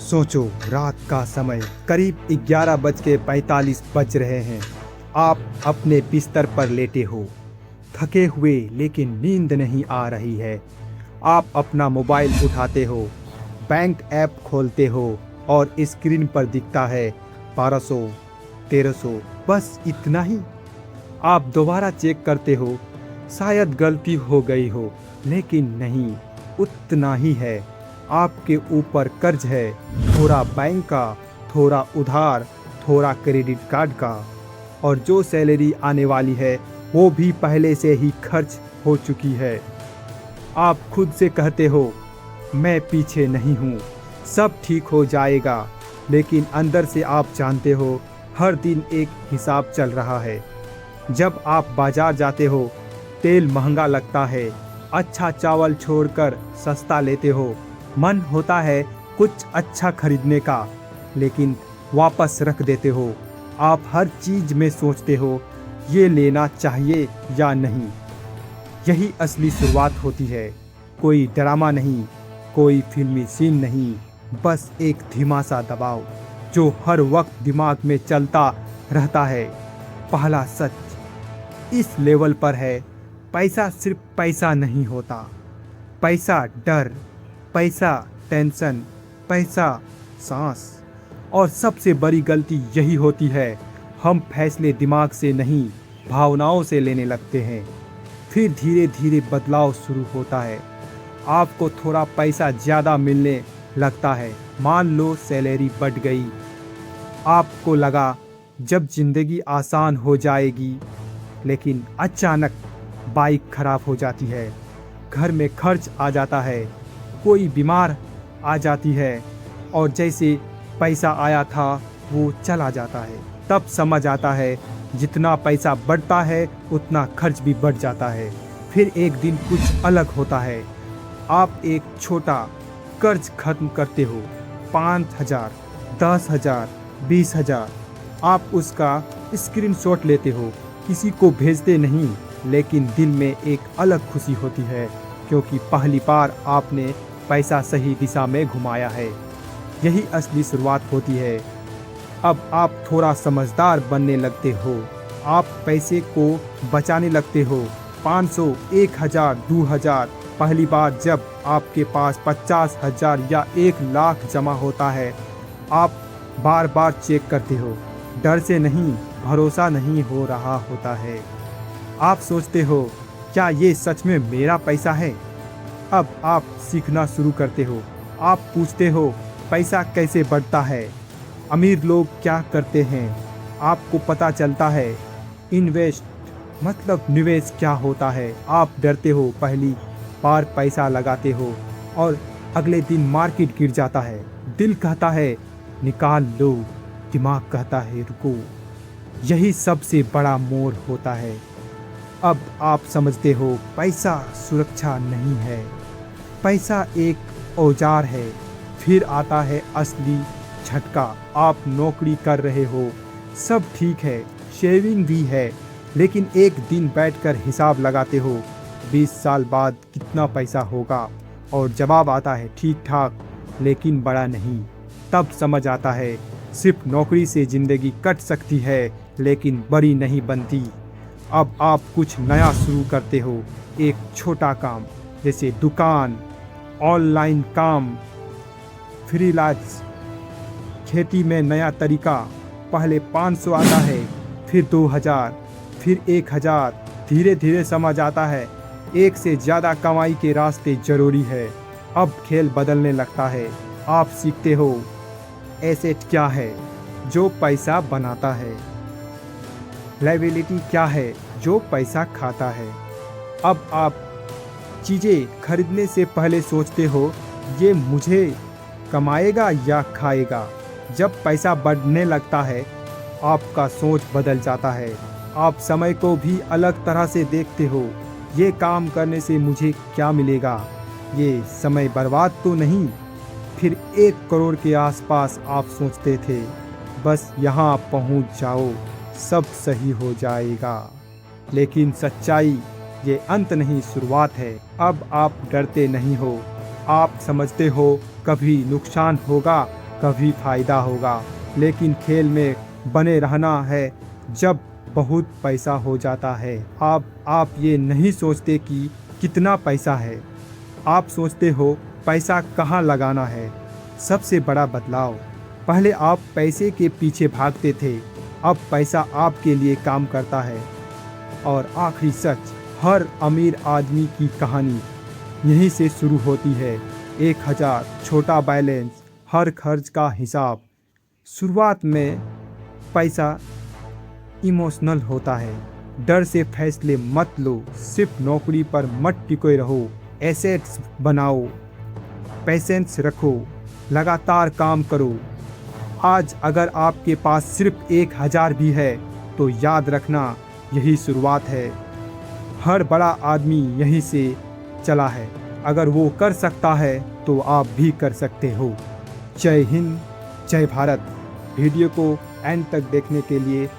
सोचो, रात का समय करीब 11:45 बज रहे हैं। आप अपने बिस्तर पर लेटे हो, थके हुए, लेकिन नींद नहीं आ रही है। आप अपना मोबाइल उठाते हो, बैंक ऐप खोलते हो और स्क्रीन पर दिखता है 1200, 1300, बस इतना ही। आप दोबारा चेक करते हो, शायद गलती हो गई हो, लेकिन नहीं, उतना ही है। आपके ऊपर कर्ज है, थोड़ा बैंक का, थोड़ा उधार, थोड़ा क्रेडिट कार्ड का, और जो सैलरी आने वाली है वो भी पहले से ही खर्च हो चुकी है। आप खुद से कहते हो, मैं पीछे नहीं हूँ, सब ठीक हो जाएगा, लेकिन अंदर से आप जानते हो हर दिन एक हिसाब चल रहा है। जब आप बाजार जाते हो, तेल महंगा लगता है, अच्छा चावल छोड़कर सस्ता लेते हो, मन होता है कुछ अच्छा खरीदने का, लेकिन वापस रख देते हो। आप हर चीज में सोचते हो, ये लेना चाहिए या नहीं। यही असली शुरुआत होती है। कोई ड्रामा नहीं, कोई फिल्मी सीन नहीं, बस एक धीमा सा दबाव जो हर वक्त दिमाग में चलता रहता है। पहला सच इस लेवल पर है, पैसा सिर्फ पैसा नहीं होता। पैसा डर, पैसा टेंशन, पैसा सांस। और सबसे बड़ी गलती यही होती है, हम फैसले दिमाग से नहीं, भावनाओं से लेने लगते हैं। फिर धीरे धीरे बदलाव शुरू होता है। आपको थोड़ा पैसा ज़्यादा मिलने लगता है। मान लो सैलरी बढ़ गई। आपको लगा जब ज़िंदगी आसान हो जाएगी, लेकिन अचानक बाइक खराब हो जाती है, घर में खर्च आ जाता है, कोई बीमार आ जाती है, और जैसे पैसा आया था वो चला जाता है। तब समझ आता है, जितना पैसा बढ़ता है उतना खर्च भी बढ़ जाता है। फिर एक दिन कुछ अलग होता है। आप एक छोटा कर्ज खत्म करते हो, 5,000, 10,000, 20,000। आप उसका स्क्रीनशॉट लेते हो, किसी को भेजते नहीं, लेकिन दिल में एक अलग खुशी होती है, क्योंकि पहली बार आपने पैसा सही दिशा में घुमाया है। यही असली शुरुआत होती है। अब आप थोड़ा समझदार बनने लगते हो। आप पैसे को बचाने लगते हो। 500, 1,000, 2,000। पहली बार जब आपके पास 50,000 या 1,00,000 जमा होता है, आप बार बार चेक करते हो। डर से नहीं, भरोसा नहीं हो रहा होता है। आप सोचते हो, क्या ये सच में मेरा पैसा है? अब आप सीखना शुरू करते हो। आप पूछते हो, पैसा कैसे बढ़ता है, अमीर लोग क्या करते हैं। आपको पता चलता है इन्वेस्ट मतलब निवेश क्या होता है। आप डरते हो, पहली बार पैसा लगाते हो और अगले दिन मार्केट गिर जाता है। दिल कहता है निकाल लो, दिमाग कहता है रुको। यही सबसे बड़ा मोड़ होता है। अब आप समझते हो, पैसा सुरक्षा नहीं है, पैसा एक औजार है। फिर आता है असली झटका। आप नौकरी कर रहे हो, सब ठीक है, शेविंग भी है, लेकिन एक दिन बैठकर हिसाब लगाते हो, 20 साल बाद कितना पैसा होगा, और जवाब आता है ठीक ठाक, लेकिन बड़ा नहीं। तब समझ आता है, सिर्फ नौकरी से ज़िंदगी कट सकती है, लेकिन बड़ी नहीं बनती। अब आप कुछ नया शुरू करते हो, एक छोटा काम, जैसे दुकान, ऑनलाइन काम, फ्रीलांस, खेती में नया तरीका। पहले 500 आता है, फिर 2,000, फिर 1,000। धीरे धीरे समझ आता है, एक से ज़्यादा कमाई के रास्ते जरूरी है। अब खेल बदलने लगता है। आप सीखते हो, एसेट क्या है, जो पैसा बनाता है, लायबिलिटी क्या है, जो पैसा खाता है। अब आप चीज़ें खरीदने से पहले सोचते हो, ये मुझे कमाएगा या खाएगा। जब पैसा बढ़ने लगता है, आपका सोच बदल जाता है। आप समय को भी अलग तरह से देखते हो। ये काम करने से मुझे क्या मिलेगा, ये समय बर्बाद तो नहीं। फिर 1 करोड़ के आसपास आप सोचते थे, बस यहाँ पहुँच जाओ, सब सही हो जाएगा। लेकिन सच्चाई ये अंत नहीं, शुरुआत है। अब आप डरते नहीं हो, आप समझते हो कभी नुकसान होगा, कभी फायदा होगा, लेकिन खेल में बने रहना है जब बहुत पैसा हो जाता है। आप ये नहीं सोचते कि कितना पैसा है, आप सोचते हो पैसा कहाँ लगाना है। सबसे बड़ा बदलाव, पहले आप पैसे के पीछे भागते थे, अब पैसा आपके लिए काम करता है। और आखिरी सच, हर अमीर आदमी की कहानी यहीं से शुरू होती है। 1000 छोटा बैलेंस, हर खर्च का हिसाब। शुरुआत में पैसा इमोशनल होता है। डर से फैसले मत लो, सिर्फ नौकरी पर मत टिके रहो, एसेट्स बनाओ, पेशेंस रखो, लगातार काम करो। आज अगर आपके पास सिर्फ 1000 भी है तो याद रखना, यही शुरुआत है। हर बड़ा आदमी यहीं से चला है। अगर वो कर सकता है तो आप भी कर सकते हो। जय हिंद, जय भारत। वीडियो को एंड तक देखने के लिए